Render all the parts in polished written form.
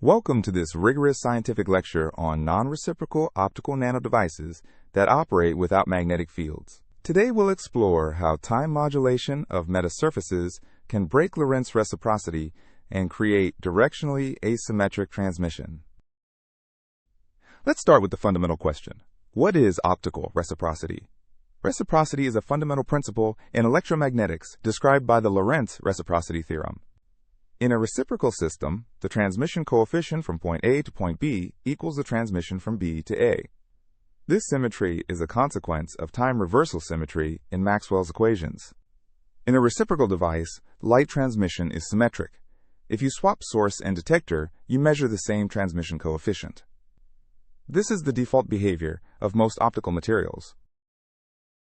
Welcome to this rigorous scientific lecture on non-reciprocal optical nanodevices that operate without magnetic fields. Today we'll explore how time modulation of metasurfaces can break Lorentz reciprocity and create directionally asymmetric transmission. Let's start with the fundamental question. What is optical reciprocity? Reciprocity is a fundamental principle in electromagnetics described by the Lorentz reciprocity theorem. In a reciprocal system, the transmission coefficient from point A to point B equals the transmission from B to A. This symmetry is a consequence of time reversal symmetry in Maxwell's equations. In a reciprocal device, light transmission is symmetric. If you swap source and detector, you measure the same transmission coefficient. This is the default behavior of most optical materials.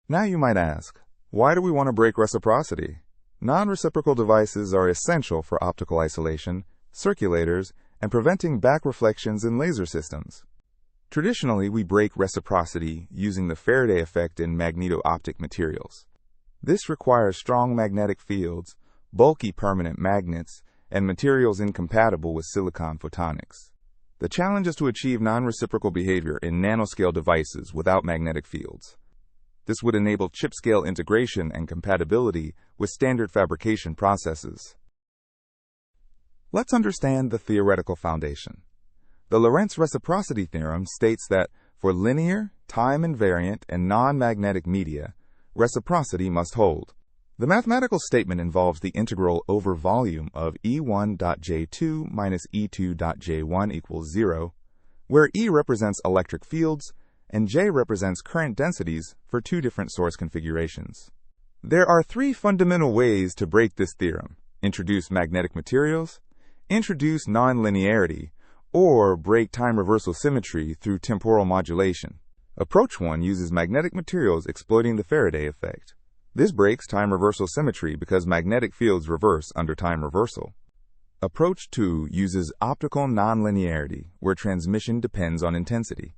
Now you might ask, why do we want to break reciprocity? Non-reciprocal devices are essential for optical isolation, circulators, and preventing back reflections in laser systems. Traditionally, we break reciprocity using the Faraday effect in magneto-optic materials. This requires strong magnetic fields, bulky permanent magnets, and materials incompatible with silicon photonics. The challenge is to achieve non-reciprocal behavior in nanoscale devices without magnetic fields. This would enable chip-scale integration and compatibility with standard fabrication processes. Let's understand the theoretical foundation. The Lorentz reciprocity theorem states that for linear, time-invariant, and non-magnetic media, reciprocity must hold. The mathematical statement involves the integral over volume of E1.J2 minus E2.J1 equals 0, where E represents electric fields and J represents current densities for two different source configurations. There are three fundamental ways to break this theorem: introduce magnetic materials, introduce nonlinearity, or break time reversal symmetry through temporal modulation. Approach 1 uses magnetic materials exploiting the Faraday effect. This breaks time reversal symmetry because magnetic fields reverse under time reversal. Approach 2 uses optical nonlinearity, where transmission depends on intensity.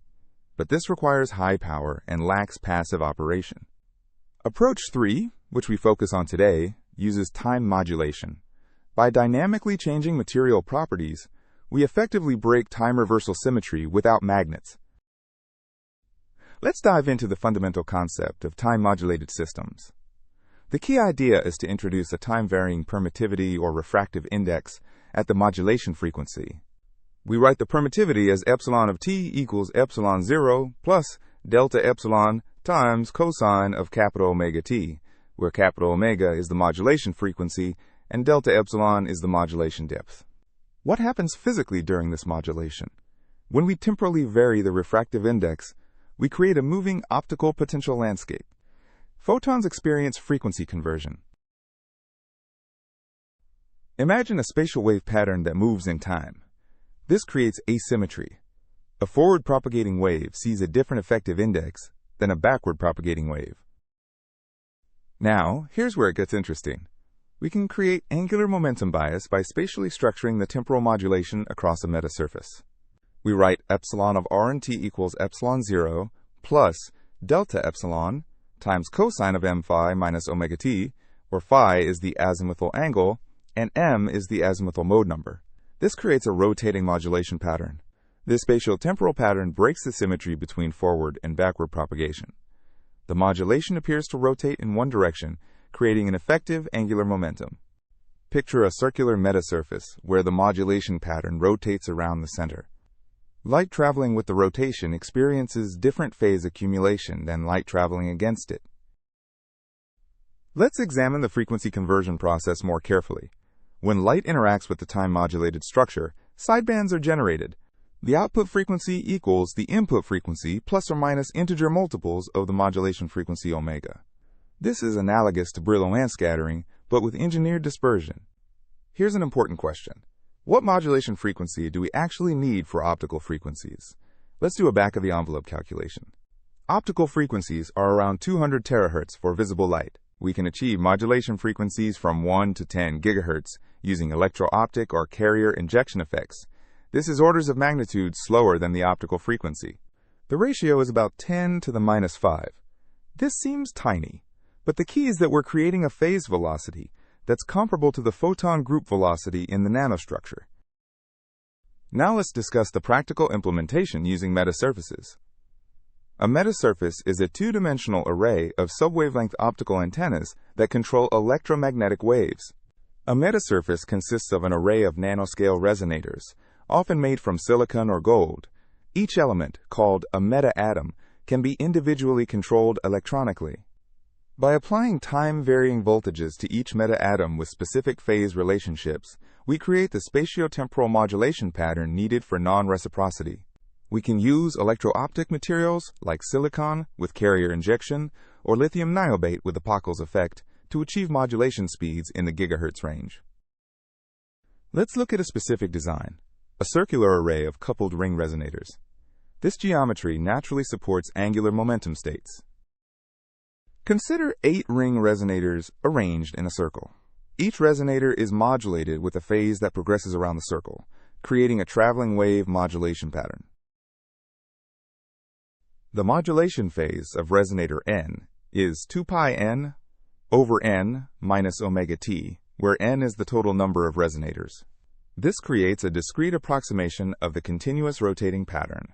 But this requires high power and lacks passive operation. Approach 3, which we focus on today, uses time modulation. By dynamically changing material properties, we effectively break time reversal symmetry without magnets. Let's dive into the fundamental concept of time-modulated systems. The key idea is to introduce a time-varying permittivity or refractive index at the modulation frequency. We write the permittivity as epsilon of t equals epsilon 0 plus delta epsilon times cosine of capital omega t, where capital omega is the modulation frequency and delta epsilon is the modulation depth. What happens physically during this modulation? When we temporally vary the refractive index, we create a moving optical potential landscape. Photons experience frequency conversion. Imagine a spatial wave pattern that moves in time. This creates asymmetry. A forward propagating wave sees a different effective index than a backward propagating wave. Now, here's where it gets interesting. We can create angular momentum bias by spatially structuring the temporal modulation across a metasurface. We write epsilon of r and t equals epsilon 0 plus delta epsilon times cosine of m phi minus omega t, where phi is the azimuthal angle and m is the azimuthal mode number. This creates a rotating modulation pattern. This spatiotemporal pattern breaks the symmetry between forward and backward propagation. The modulation appears to rotate in one direction, creating an effective angular momentum. Picture a circular metasurface where the modulation pattern rotates around the center. Light traveling with the rotation experiences different phase accumulation than light traveling against it. Let's examine the frequency conversion process more carefully. When light interacts with the time-modulated structure, sidebands are generated. The output frequency equals the input frequency plus or minus integer multiples of the modulation frequency omega. This is analogous to Brillouin scattering, but with engineered dispersion. Here's an important question. What modulation frequency do we actually need for optical frequencies? Let's do a back-of-the-envelope calculation. Optical frequencies are around 200 terahertz for visible light. We can achieve modulation frequencies from 1 to 10 gigahertz using electro-optic or carrier injection effects. This is orders of magnitude slower than the optical frequency. The ratio is about 10 to the minus 5. This seems tiny, but the key is that we're creating a phase velocity that's comparable to the photon group velocity in the nanostructure. Now let's discuss the practical implementation using metasurfaces. A metasurface is a two-dimensional array of subwavelength optical antennas that control electromagnetic waves. A metasurface consists of an array of nanoscale resonators, often made from silicon or gold. Each element, called a meta-atom, can be individually controlled electronically. By applying time-varying voltages to each meta-atom with specific phase relationships, we create the spatiotemporal modulation pattern needed for non-reciprocity. We can use electro-optic materials like silicon with carrier injection or lithium niobate with the Pockels effect to achieve modulation speeds in the gigahertz range. Let's look at a specific design, a circular array of coupled ring resonators. This geometry naturally supports angular momentum states. Consider 8 ring resonators arranged in a circle. Each resonator is modulated with a phase that progresses around the circle, creating a traveling wave modulation pattern. The modulation phase of resonator n is 2 pi n over n minus omega t, where n is the total number of resonators. This creates a discrete approximation of the continuous rotating pattern.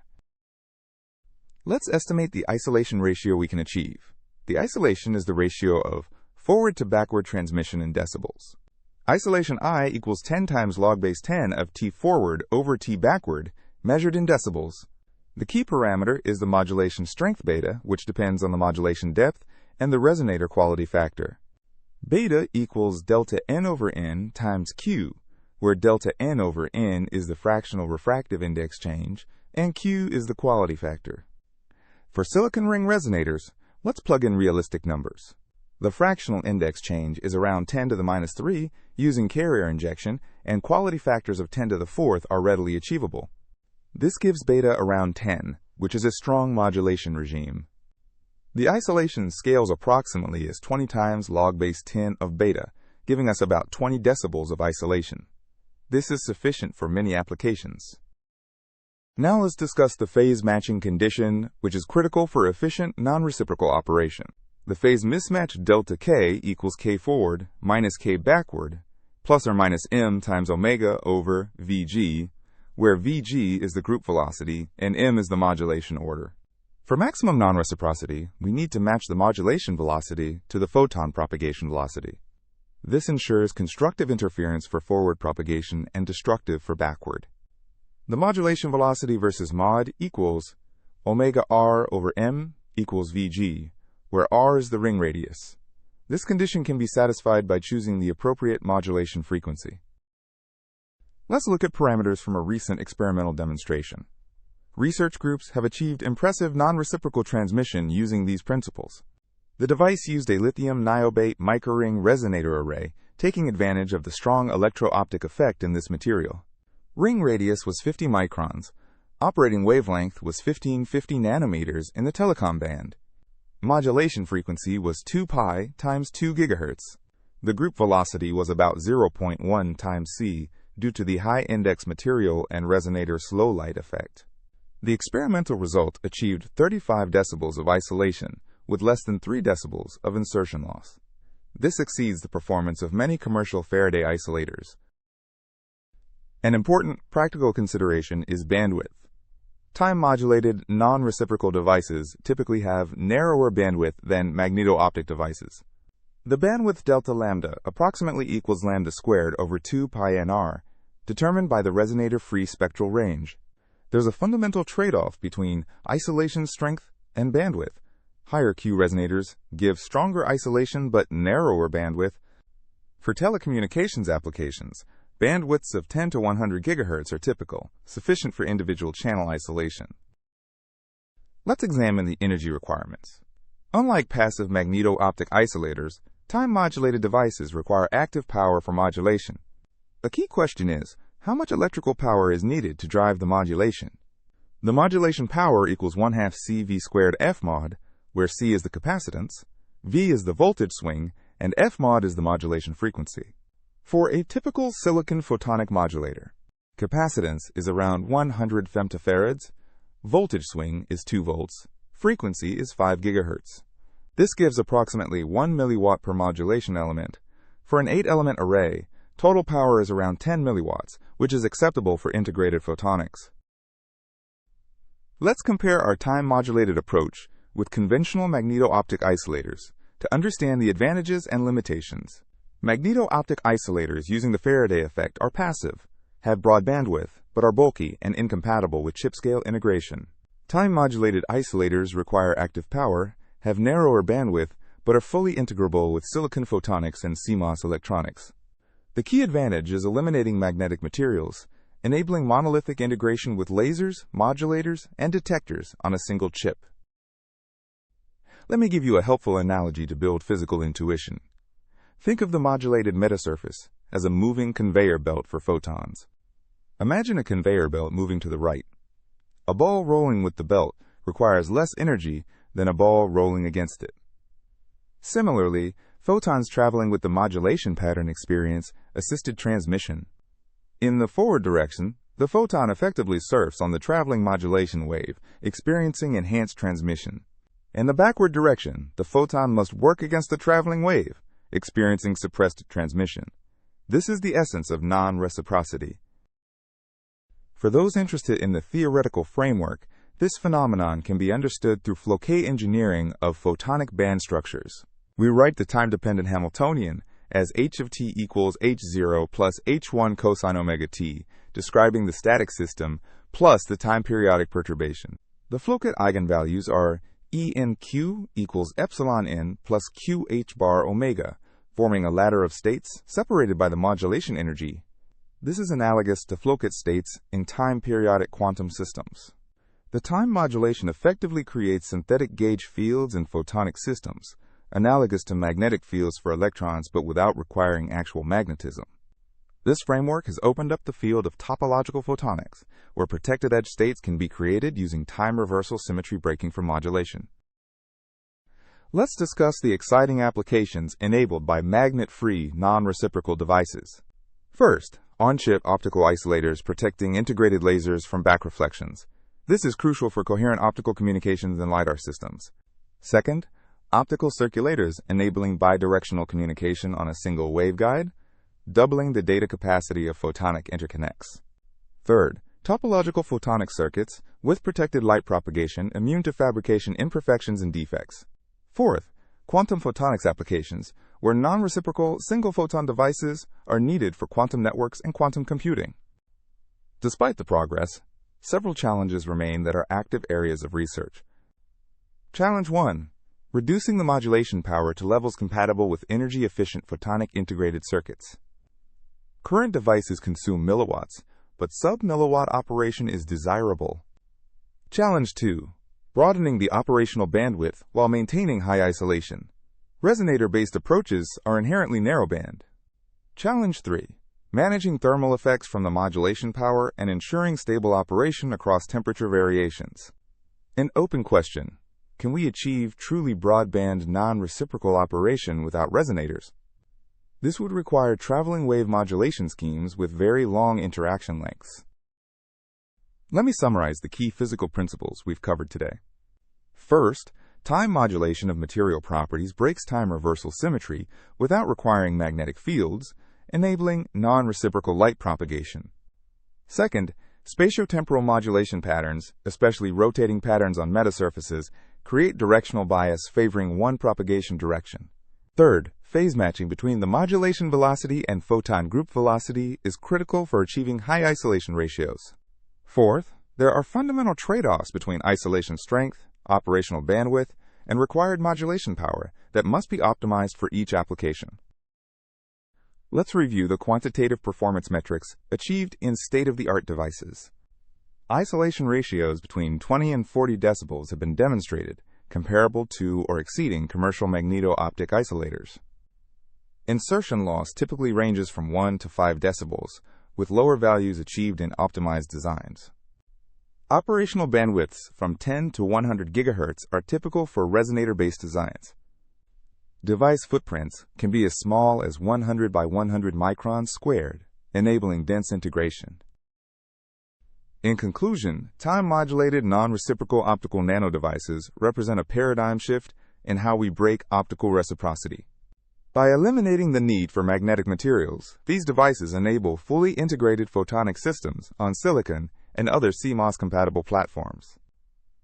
Let's estimate the isolation ratio we can achieve. The isolation is the ratio of forward to backward transmission in decibels. Isolation I equals 10 times log base 10 of t forward over t backward, measured in decibels. The key parameter is the modulation strength beta, which depends on the modulation depth and the resonator quality factor. Beta equals delta n over n times q, where delta n over n is the fractional refractive index change, and q is the quality factor. For silicon ring resonators, let's plug in realistic numbers. The fractional index change is around 10 to the minus 3 using carrier injection, and quality factors of 10 to the 4th are readily achievable. This gives beta around 10, which is a strong modulation regime. The isolation scales approximately as 20 times log base 10 of beta, giving us about 20 decibels of isolation. This is sufficient for many applications. Now let's discuss the phase matching condition, which is critical for efficient non-reciprocal operation. The phase mismatch delta k equals k forward minus k backward, plus or minus m times omega over Vg, where Vg is the group velocity and m is the modulation order. For maximum non-reciprocity, we need to match the modulation velocity to the photon propagation velocity. This ensures constructive interference for forward propagation and destructive for backward. The modulation velocity versus mod equals omega r over m equals Vg, where r is the ring radius. This condition can be satisfied by choosing the appropriate modulation frequency. Let's look at parameters from a recent experimental demonstration. Research groups have achieved impressive non-reciprocal transmission using these principles. The device used a lithium niobate microring resonator array, taking advantage of the strong electro-optic effect in this material. Ring radius was 50 microns. Operating wavelength was 1550 nanometers in the telecom band. Modulation frequency was 2 pi times 2 gigahertz. The group velocity was about 0.1 times c due to the high index material and resonator slow light effect. The experimental result achieved 35 decibels of isolation with less than 3 decibels of insertion loss. This exceeds the performance of many commercial Faraday isolators. An important practical consideration is bandwidth. Time-modulated, non-reciprocal devices typically have narrower bandwidth than magneto-optic devices. The bandwidth delta lambda approximately equals lambda squared over 2 pi nr, determined by the resonator-free spectral range. There's a fundamental trade-off between isolation strength and bandwidth. Higher Q resonators give stronger isolation but narrower bandwidth. For telecommunications applications, bandwidths of 10 to 100 GHz are typical, sufficient for individual channel isolation. Let's examine the energy requirements. Unlike passive magneto-optic isolators, time-modulated devices require active power for modulation. A key question is, how much electrical power is needed to drive the modulation? The modulation power equals 1/2 CV squared F mod, where C is the capacitance, V is the voltage swing, and F mod is the modulation frequency. For a typical silicon photonic modulator, capacitance is around 100 femtofarads, voltage swing is 2 volts, frequency is 5 GHz. This gives approximately 1 milliwatt per modulation element. For an 8-element array, Total power is around 10 milliwatts, which is acceptable for integrated photonics. Let's compare our time-modulated approach with conventional magneto-optic isolators to understand the advantages and limitations. Magneto-optic isolators using the Faraday effect are passive, have broad bandwidth, but are bulky and incompatible with chip-scale integration. Time-modulated isolators require active power, have narrower bandwidth, but are fully integrable with silicon photonics and CMOS electronics. The key advantage is eliminating magnetic materials, enabling monolithic integration with lasers, modulators, and detectors on a single chip. Let me give you a helpful analogy to build physical intuition. Think of the modulated metasurface as a moving conveyor belt for photons. Imagine a conveyor belt moving to the right. A ball rolling with the belt requires less energy than a ball rolling against it. Similarly, photons traveling with the modulation pattern experience assisted transmission. In the forward direction, the photon effectively surfs on the traveling modulation wave, experiencing enhanced transmission. In the backward direction, the photon must work against the traveling wave, experiencing suppressed transmission. This is the essence of non-reciprocity. For those interested in the theoretical framework, this phenomenon can be understood through Floquet engineering of photonic band structures. We write the time-dependent Hamiltonian as h of t equals h0 plus h1 cosine omega t, describing the static system plus the time-periodic perturbation. The Floquet eigenvalues are EnQ equals epsilon n plus QH bar omega, forming a ladder of states separated by the modulation energy. This is analogous to Floquet states in time-periodic quantum systems. The time modulation effectively creates synthetic gauge fields in photonic systems, analogous to magnetic fields for electrons but without requiring actual magnetism. This framework has opened up the field of topological photonics, where protected edge states can be created using time reversal symmetry breaking for modulation. Let's discuss the exciting applications enabled by magnet-free, non-reciprocal devices. First, on-chip optical isolators protecting integrated lasers from back reflections. This is crucial for coherent optical communications in LiDAR systems. Second, optical circulators enabling bidirectional communication on a single waveguide, doubling the data capacity of photonic interconnects. Third, topological photonic circuits with protected light propagation immune to fabrication imperfections and defects. Fourth, quantum photonics applications where non-reciprocal single-photon devices are needed for quantum networks and quantum computing. Despite the progress, several challenges remain that are active areas of research. Challenge 1. Reducing the modulation power to levels compatible with energy-efficient photonic integrated circuits. Current devices consume milliwatts, but sub-milliwatt operation is desirable. Challenge 2. Broadening the operational bandwidth while maintaining high isolation. Resonator-based approaches are inherently narrowband. Challenge 3. Managing thermal effects from the modulation power and ensuring stable operation across temperature variations. An open question: can we achieve truly broadband non-reciprocal operation without resonators? This would require traveling wave modulation schemes with very long interaction lengths. Let me summarize the key physical principles we've covered today. First, time modulation of material properties breaks time reversal symmetry without requiring magnetic fields, enabling non-reciprocal light propagation. Second, spatiotemporal modulation patterns, especially rotating patterns on metasurfaces, create directional bias favoring one propagation direction. Third, phase matching between the modulation velocity and photon group velocity is critical for achieving high isolation ratios. Fourth, there are fundamental trade-offs between isolation strength, operational bandwidth, and required modulation power that must be optimized for each application. Let's review the quantitative performance metrics achieved in state-of-the-art devices. Isolation ratios between 20 and 40 decibels have been demonstrated, comparable to or exceeding commercial magneto-optic isolators. Insertion loss typically ranges from 1 to 5 decibels, with lower values achieved in optimized designs. Operational bandwidths from 10 to 100 GHz are typical for resonator-based designs. Device footprints can be as small as 100 by 100 microns squared, enabling dense integration. In conclusion, time-modulated non-reciprocal optical nanodevices represent a paradigm shift in how we break optical reciprocity. By eliminating the need for magnetic materials, these devices enable fully integrated photonic systems on silicon and other CMOS-compatible platforms.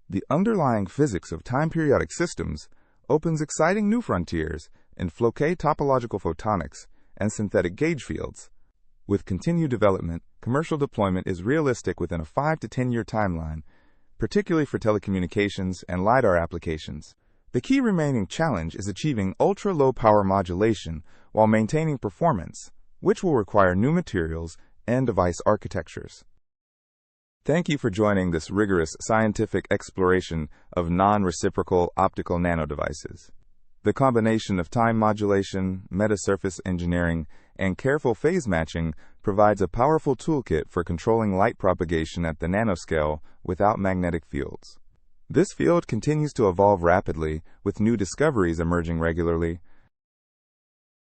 The underlying physics of time-periodic systems opens exciting new frontiers in topological photonics and synthetic gauge fields. With continued development, commercial deployment is realistic within a 5 to 10-year timeline, particularly for telecommunications and LiDAR applications. The key remaining challenge is achieving ultra-low power modulation while maintaining performance, which will require new materials and device architectures. Thank you for joining this rigorous scientific exploration of non-reciprocal optical nanodevices. The combination of time modulation, metasurface engineering, and careful phase matching provides a powerful toolkit for controlling light propagation at the nanoscale without magnetic fields. This field continues to evolve rapidly, with new discoveries emerging regularly,